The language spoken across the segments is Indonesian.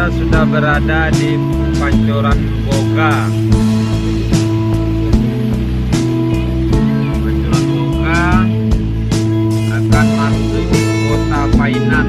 kita sudah berada di Pancoran Boga. Pancoran Boga akan masuk Kota Painan.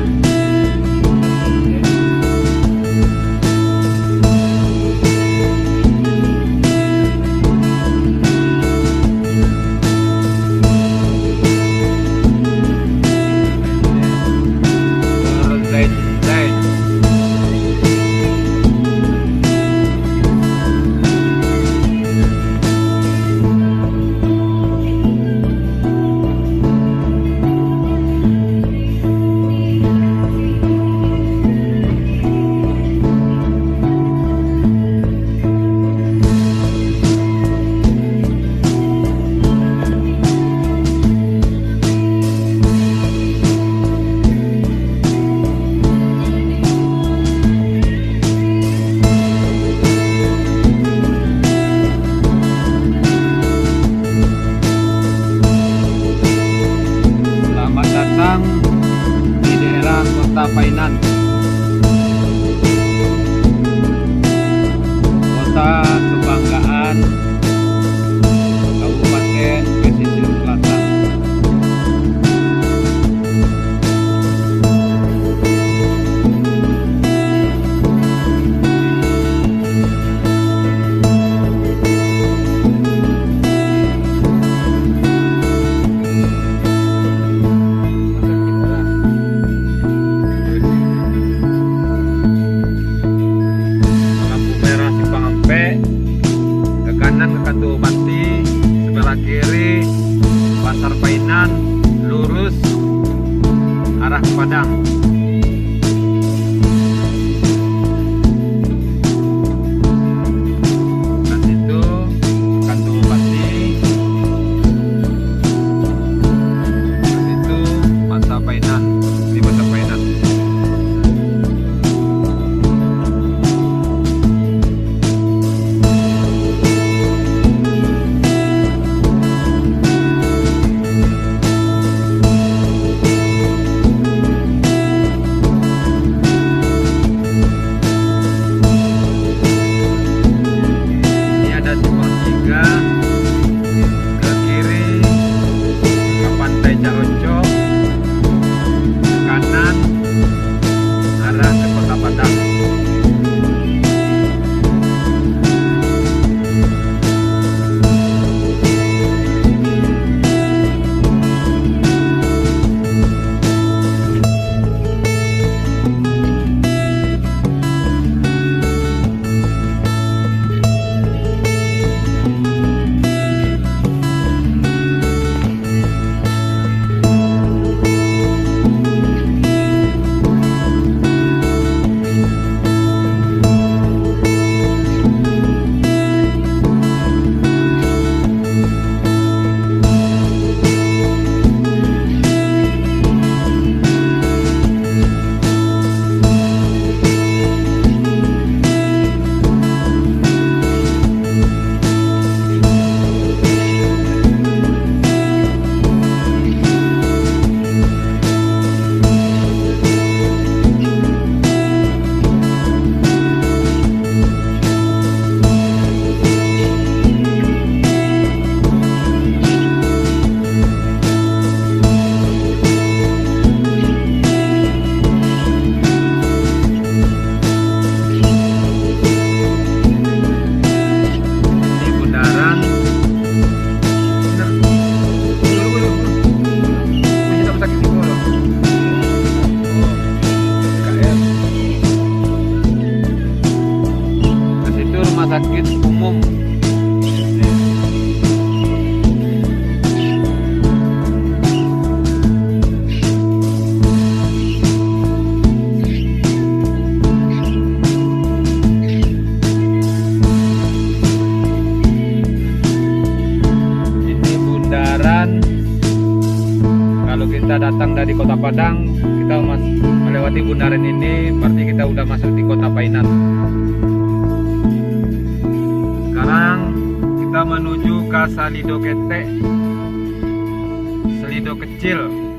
Di daerah Kota Painan, kota kebanggaan Kabupaten Pesisir Selatan. Kanan ke Katu Banti, sebelah kiri Pasar Painan, lurus arah ke Padang. Dan itu Katu Banti, dan itu Pasar Painan, di Pasar Painan. Ke kiri ke Pantai Caroncok, ke kanan arah ke Kota Padang. Sakit umum. Ini bundaran. Kalau kita datang dari Kota Padang, kita melewati bundaran ini, berarti kita udah masuk di Kota Painan. Sekarang kita menuju ke Salido Ketek, Salido kecil.